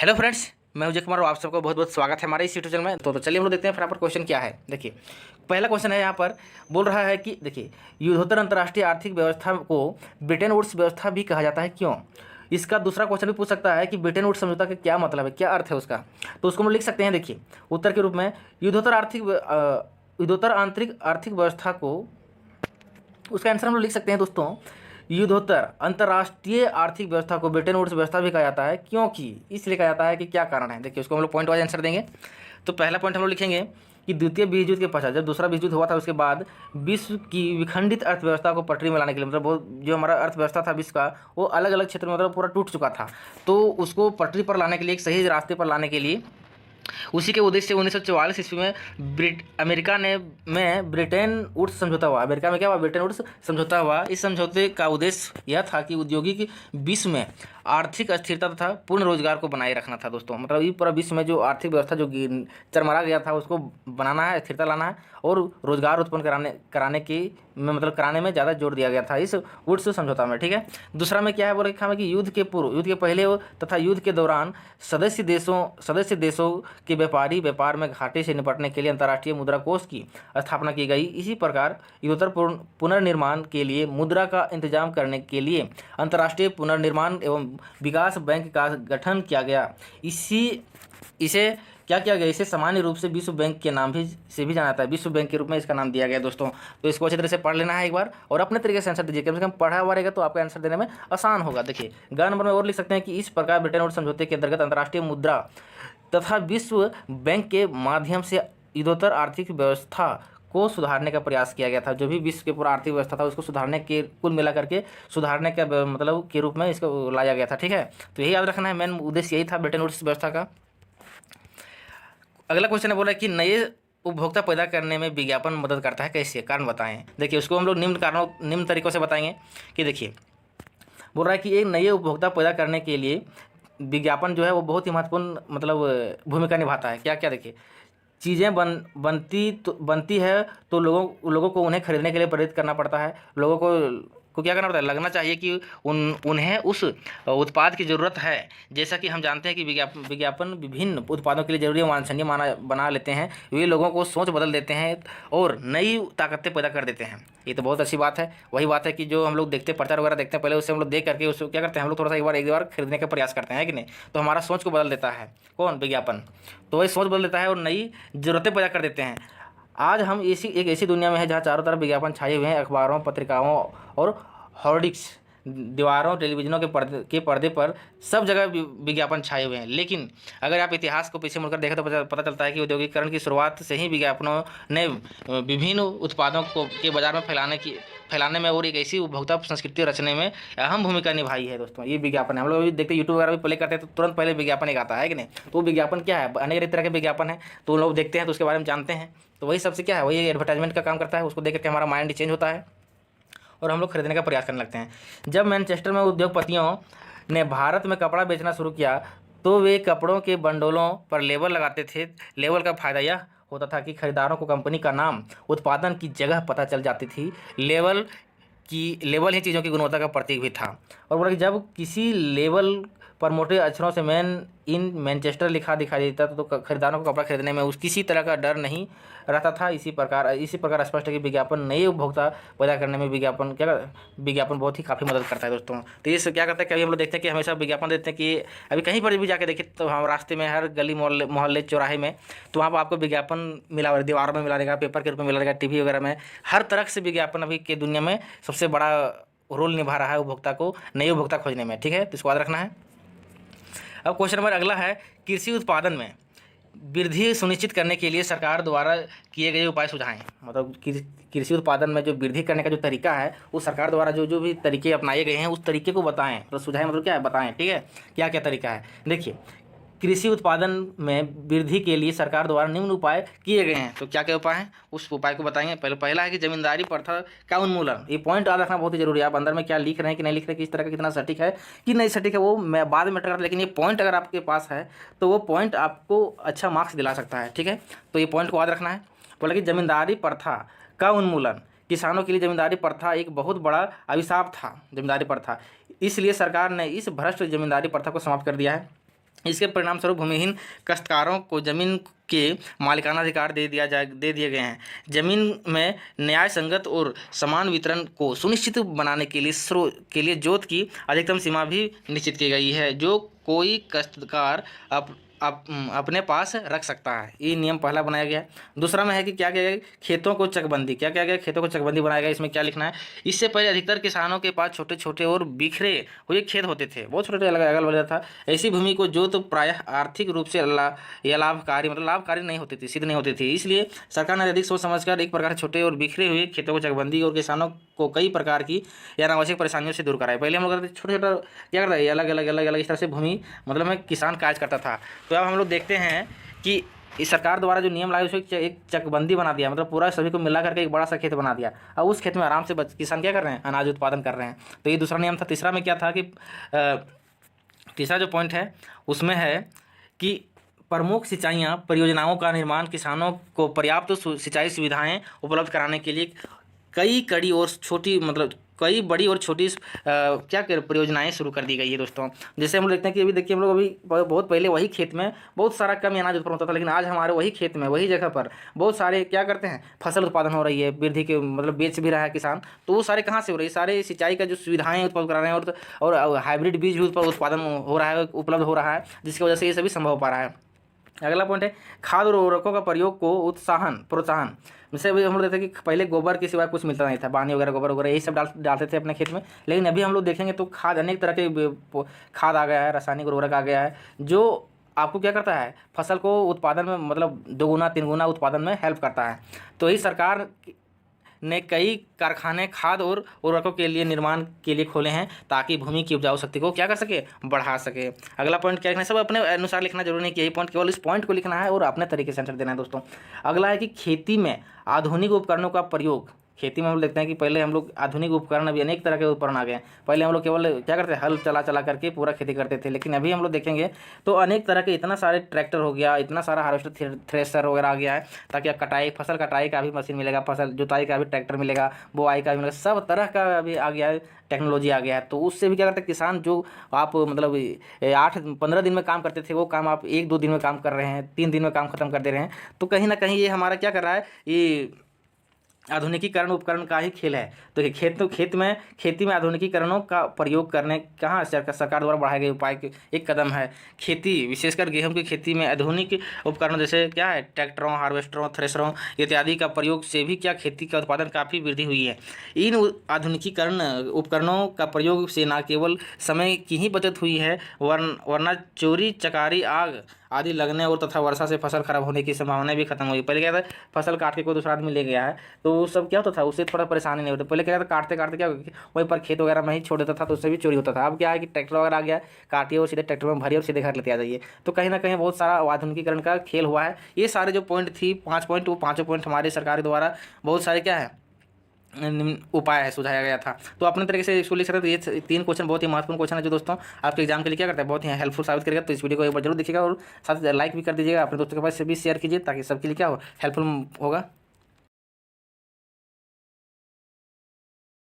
Hello friends, मैं विजय कुमार और आप सबका बहुत बहुत स्वागत है हमारे इस यूट्यूब चैनल में। तो चलिए हम लोग देखते हैं फटाफट क्वेश्चन क्या है। देखिए पहला क्वेश्चन है, यहाँ पर बोल रहा है कि देखिए युद्धोत्तर अंतर्राष्ट्रीय आर्थिक व्यवस्था को ब्रिटेन वुड्स व्यवस्था भी कहा जाता है, क्यों। इसका दूसरा क्वेश्चन भी पूछ सकता है कि ब्रिटेन वुड्स समझौता का क्या मतलब है, क्या अर्थ है उसका। तो उसको हम लिख सकते हैं, देखिए उत्तर के रूप में युद्धोत्तर आंतरिक आर्थिक व्यवस्था को, उसका आंसर हम लोग लिख सकते हैं दोस्तों, युद्धोत्तर अंतर्राष्ट्रीय आर्थिक व्यवस्था को ब्रिटेन वुड्स व्यवस्था भी कहा जाता है, क्योंकि इसलिए कहा जाता है कि क्या कारण है। देखिए उसको हम लोग पॉइंट वाइज आंसर देंगे। तो पहला पॉइंट हम लोग लिखेंगे कि द्वितीय विश्व युद्ध के पश्चात, जब दूसरा विश्व युद्ध हुआ था उसके बाद विश्व की विखंडित अर्थव्यवस्था को पटरी में लाने के लिए, मतलब बहुत जो हमारा अर्थव्यवस्था था विश्व का, वो अलग अलग क्षेत्र में मतलब पूरा टूट चुका था। तो उसको पटरी पर लाने के लिए, एक सही रास्ते पर लाने के लिए, उसी के उद्देश्य से 1944 ईस्वी में अमेरिका में ब्रिटेन वुड्स समझौता हुआ। अमेरिका में क्या हुआ, ब्रिटेन वुड्स समझौता हुआ। इस समझौते का उद्देश्य यह था कि औद्योगिक विश्व में आर्थिक स्थिरता तथा पूर्ण रोजगार को बनाए रखना था दोस्तों। मतलब ये पूरा विश्व में जो आर्थिक व्यवस्था जो चरमरा गया था उसको बनाना है, स्थिरता लाना है और रोजगार उत्पन्न कराने में ज़्यादा जोर दिया गया था इस वुड्स समझौता में। ठीक है। दूसरा में क्या है, वो लिखा है कि युद्ध के पूर्व, युद्ध के पहले तथा युद्ध के दौरान सदस्य देशों के व्यापारी व्यापार में घाटे से निपटने के लिए अंतर्राष्ट्रीय मुद्रा कोष की स्थापना की गई। इसी प्रकार युद्धोत्तर पुनर्निर्माण के लिए मुद्रा का इंतजाम करने के लिए अंतर्राष्ट्रीय पुनर्निर्माण एवं विकास बैंक का गठन किया गया। इसे क्या किया गया, इसे सामान्य रूप से विश्व बैंक के नाम से भी जाना जाता है। विश्व बैंक के रूप में इसका नाम दिया गया दोस्तों। तो इसको अच्छी तरह से पढ़ लेना है एक बार और अपने तरीके से आंसर दीजिए। कम से कम पढ़ा हुआ रहेगा तो आपका आंसर देने में आसान होगा। देखिए ग नंबर में और लिख सकते हैं कि इस प्रकार ब्रिटेन वुड्स समझौते के अंतर्गत अंतर्राष्ट्रीय मुद्रा तथा विश्व बैंक के माध्यम से युद्धोत्तर आर्थिक व्यवस्था को सुधारने का प्रयास किया गया था। जो भी विश्व के पूरा आर्थिक व्यवस्था था उसको सुधारने के, कुल मिला करके सुधारने का मतलब के रूप में इसको लाया गया था। ठीक है। तो यही याद रखना है, मेन उद्देश्य यही था ब्रिटेन वुड्स व्यवस्था का। अगला क्वेश्चन है, बोला कि नए उपभोक्ता पैदा करने में विज्ञापन मदद करता है, कैसे, कारण बताएं। देखिए उसको हम लोग निम्न तरीकों से बताएंगे कि देखिए बोल रहा है कि एक नए उपभोक्ता पैदा करने के लिए विज्ञापन जो है वो बहुत ही महत्वपूर्ण मतलब भूमिका निभाता है। क्या क्या, देखिए चीज़ें बनती है तो लोगों को उन्हें खरीदने के लिए प्रेरित करना पड़ता है। लोगों को क्या करना पड़ता है, लगना चाहिए कि उन्हें उस उत्पाद की ज़रूरत है। जैसा कि हम जानते हैं कि विज्ञापन विभिन्न उत्पादों के लिए जरूरी वांछनीय बना लेते हैं। वे लोगों को सोच बदल देते हैं और नई ताकतें पैदा कर देते हैं। ये तो बहुत अच्छी बात है। वही बात है कि जो हम लोग देखते हैं, प्रचार वगैरह देखते हैं, पहले उससे हम लोग देख करके उसको क्या करते हैं, हम लोग थोड़ा सा एक बार खरीदने का प्रयास करते हैं कि नहीं। तो हमारा सोच को बदल देता है कौन, विज्ञापन। तो वही सोच बदल देता है और नई ज़रूरतें पैदा कर देते हैं। आज हम एक ऐसी दुनिया में है जहाँ चारों तरफ विज्ञापन छाए हुए हैं। अखबारों, पत्रिकाओं और होर्डिंग्स, दीवारों, टेलीविजनों के पर्दे पर सब जगह विज्ञापन छाए हुए हैं। लेकिन अगर आप इतिहास को पीछे मुड़कर देखें तो पता चलता है कि औद्योगिकरण की शुरुआत से ही विज्ञापनों ने विभिन्न उत्पादों को के बाजार में फैलाने में और एक ऐसी उपभोक्ता संस्कृति रचने में अहम भूमिका निभाई है दोस्तों। ये विज्ञापन है। हम लोग अभी देखते हैं यूट्यूब वगैरह भी प्ले करते हैं तो तुरंत पहले विज्ञापन एक आता है कि नहीं। तो विज्ञापन क्या है, अनेक तरह के विज्ञापन है तो लोग देखते हैं तो उसके बारे में जानते हैं। तो वही सबसे क्या है, वही एडवर्टाइजमेंट का काम करता है। उसको देख करके हमारा माइंड चेंज होता है और हम लोग खरीदने का प्रयास करने लगते हैं। जब मैनचेस्टर में उद्योगपतियों ने भारत में कपड़ा बेचना शुरू किया तो वे कपड़ों के बंडलों पर लेबल लगाते थे। लेबल का फायदा यह होता था कि खरीदारों को कंपनी का नाम, उत्पादन की जगह पता चल जाती थी। लेबल ही चीज़ों की गुणवत्ता का प्रतीक भी था। और बोला कि जब किसी लेबल पर मोटे अक्षरों से मैनचेस्टर लिखा दिखाई देता तो खरीदारों को कपड़ा खरीदने में किसी तरह का डर नहीं रहता था। इसी प्रकार स्पष्ट है कि विज्ञापन नए उपभोक्ता पैदा करने में विज्ञापन बहुत ही काफ़ी मदद करता है दोस्तों। तो इससे क्या करता है कि अभी हम लोग देखते हैं कि हमेशा विज्ञापन देते हैं कि अभी कहीं पर भी जाके देखें तो हम रास्ते में, हर गली मोहल्ले चौराहे में, तो वहाँ पर आपको विज्ञापन मिला, दीवारों में मिला रहेगा, पेपर के रूप में मिला रहेगा, टीवी वगैरह में, हर तरह से विज्ञापन अभी के दुनिया में सबसे बड़ा रोल निभा रहा है नए उपभोक्ता खोजने में। ठीक है, तो इसको याद रखना है। अब क्वेश्चन नंबर अगला है, कृषि उत्पादन में वृद्धि सुनिश्चित करने के लिए सरकार द्वारा किए गए उपाय सुझाएं। मतलब कृषि उत्पादन में जो वृद्धि करने का जो तरीका है वो सरकार द्वारा जो भी तरीके अपनाए गए हैं उस तरीके को बताएं। तो सुझाएं मतलब क्या है, बताएं। ठीक है, क्या क्या तरीका है। देखिए कृषि उत्पादन में वृद्धि के लिए सरकार द्वारा निम्न उपाय किए गए हैं। तो क्या क्या उपाय हैं उस उपाय को बताएंगे। पहला है कि जमींदारी प्रथा का उन्मूलन। ये पॉइंट याद रखना बहुत ही जरूरी है। आप अंदर में क्या लिख रहे हैं कि नहीं लिख रहे हैं, किस तरह का कितना सटीक है कि नहीं सटीक है, वो मैं बाद में टकर, लेकिन ये पॉइंट अगर आपके पास है तो वो पॉइंट आपको अच्छा मार्क्स दिला सकता है। ठीक है, तो ये पॉइंट को याद रखना है। बोला कि जमींदारी प्रथा का उन्मूलन, किसानों के लिए जमींदारी प्रथा एक बहुत बड़ा अभिशाप था, जमींदारी प्रथा। इसलिए सरकार ने इस भ्रष्ट जमींदारी प्रथा को समाप्त कर दिया है। इसके परिणाम स्वरूप भूमिहीन काश्तकारों को जमीन के मालिकाना अधिकार दे दिए गए हैं। जमीन में न्याय संगत और समान वितरण को सुनिश्चित बनाने के लिए जोत की अधिकतम सीमा भी निश्चित की गई है, जो कोई काश्तकार अपने पास रख सकता है। ये नियम पहला बनाया गया है। दूसरा में है कि क्या किया गया, खेतों को चकबंदी। क्या किया गया, खेतों को चकबंदी बनाया गया। इसमें क्या लिखना है, इससे पहले अधिकतर किसानों के पास छोटे छोटे और बिखरे हुए खेत होते थे, बहुत छोटे अलग अगल बगल था। ऐसी भूमि को जो तो प्रायः आर्थिक रूप से या लाभकारी लाभकारी नहीं होती थी, सिद्ध नहीं होती थी। इसलिए सरकार ने अधिक सोच समझकर एक प्रकार छोटे और बिखरे हुए खेतों को चकबंदी और किसानों को कई प्रकार की या अनावश्यक परेशानियों से दूर कराए। पहले हम लोग करते छोटे छोटा क्या करते अलग अलग इस तरह से भूमि मतलब में किसान काज करता था। तो अब हम लोग देखते हैं कि इस सरकार द्वारा जो नियम लाए उसमें एक चकबंदी बना दिया, मतलब पूरा सभी को मिला करके एक बड़ा सा खेत बना दिया। अब उस खेत में आराम से किसान क्या कर रहे हैं, अनाज उत्पादन कर रहे हैं। तो ये दूसरा नियम था। तीसरा में क्या था कि तीसरा जो पॉइंट है उसमें है कि प्रमुख सिंचाइयाँ परियोजनाओं का निर्माण किसानों को पर्याप्त सिंचाई सुविधाएं उपलब्ध कराने के लिए कई बड़ी और छोटी क्या परियोजनाएं शुरू कर दी गई है दोस्तों। जैसे हम लोग देखते हैं कि अभी देखिए हम लोग अभी बहुत पहले वही खेत में बहुत सारा कम अनाज उत्पन्न होता था, लेकिन आज हमारे वही खेत में वही जगह पर बहुत सारे क्या करते हैं, फसल उत्पादन हो रही है, वृद्धि के मतलब बेच भी रहा है किसान। तो वो सारे कहाँ से हो रही है, सारे सिंचाई का जो सुविधाएँ उत्पन्न करा रहे हैं और हाइब्रिड बीज भी उत्पादन हो रहा है, उपलब्ध हो रहा है, जिसकी वजह से ये सभी संभव हो पा रहा है। अगला पॉइंट है खाद और उर्वरकों का प्रयोग को प्रोत्साहन। जैसे अभी हम लोग देखते हैं कि पहले गोबर के सिवाय कुछ मिलता नहीं था, पानी वगैरह गोबर वगैरह यही सब डालते थे अपने खेत में, लेकिन अभी हम लोग देखेंगे तो खाद अनेक तरह के खाद आ गया है, रासायनिक उर्वरक आ गया है, जो आपको क्या करता है, फसल को उत्पादन में मतलब 2 गुना 3 गुना उत्पादन में हेल्प करता है। तो यही सरकार ने कई कारखाने खाद और उर्वरकों के लिए निर्माण के लिए खोले हैं, ताकि भूमि की उपजाऊ शक्ति को क्या कर सके, बढ़ा सके। अगला पॉइंट क्या लिखना है, सब अपने अनुसार लिखना जरूरी नहीं कि यही पॉइंट, केवल इस पॉइंट को लिखना है और अपने तरीके से आंसर देना है दोस्तों। अगला है कि खेती में आधुनिक उपकरणों का प्रयोग। खेती में हम देखते हैं कि पहले हम लोग आधुनिक उपकरण, अभी अनेक तरह के उपकरण आ गए हैं। पहले हम लोग केवल क्या करते, हल चला करके पूरा खेती करते थे, लेकिन अभी हम लोग देखेंगे तो अनेक तरह के इतना सारे ट्रैक्टर हो गया, इतना सारा हार्वेस्टर थ्रेशर वगैरह आ गया है, ताकि फसल कटाई का भी मशीन मिलेगा, फसल जुताई का भी ट्रैक्टर मिलेगा, बुआई का भी मिलेगा, सब तरह का अभी आ गया है, टेक्नोलॉजी आ गया है। तो उससे भी क्या करते हैं किसान, जो आप मतलब 8-15 दिन में काम करते थे, वो काम आप 1-2 दिन में काम कर रहे हैं, 3 दिन में काम खत्म कर दे रहे हैं। तो कहीं ना कहीं ये हमारा क्या कर रहा है, ये आधुनिकीकरण उपकरण का ही खेल है। तो खेती में आधुनिकीकरणों का प्रयोग करने कहाँ सरकार द्वारा बढ़ाए गए उपाय के एक कदम है। खेती विशेषकर गेहूं की खेती में आधुनिक उपकरण जैसे क्या है, ट्रैक्टरों, हार्वेस्टरों, थ्रेशरों इत्यादि का प्रयोग से भी क्या खेती का उत्पादन काफ़ी वृद्धि हुई है। इन आधुनिकीकरण उपकरणों का प्रयोग से न केवल समय की ही बचत हुई है, वरना चोरी चकारी आग आदि लगने और तथा वर्षा से फसल खराब होने की संभावना भी खत्म हुई। पहले क्या था, फसल काट के कोई दूसरा आदमी ले गया है तो वो सब क्या होता था, उससे थोड़ा परेशानी नहीं होती। पहले क्या था, काटते काटते क्या वहीं पर खेत वगैरह में ही छोड़ देता था, तो उससे भी चोरी होता था। अब क्या है कि ट्रैक्टर वगैरह आ गया, काटिए और सीधे ट्रैक्टर में भरिए और सीधे घर लेते आ जाइए। तो कहीं ना कहीं बहुत सारा आधुनिकीकरण का खेल हुआ है। ये सारे जो पॉइंट थी 5 पॉइंट, वो 5 पॉइंट हमारे सरकार द्वारा बहुत सारे क्या है उपाय है सुझाया गया था। तो अपने तरीके से इसको लिख सकते हैं। तो ये 3 क्वेश्चन बहुत ही महत्वपूर्ण क्वेश्चन है, जो दोस्तों आपके एग्जाम के लिए क्या करता है, बहुत ही हेल्पफुल साबित करेगा। तो इस वीडियो को एक बार जरूर देखिएगा और साथ लाइक भी कर दीजिएगा, अपने दोस्तों के पास भी शेयर कीजिए, ताकि सबके लिए क्या हो, हेल्पफुल होगा।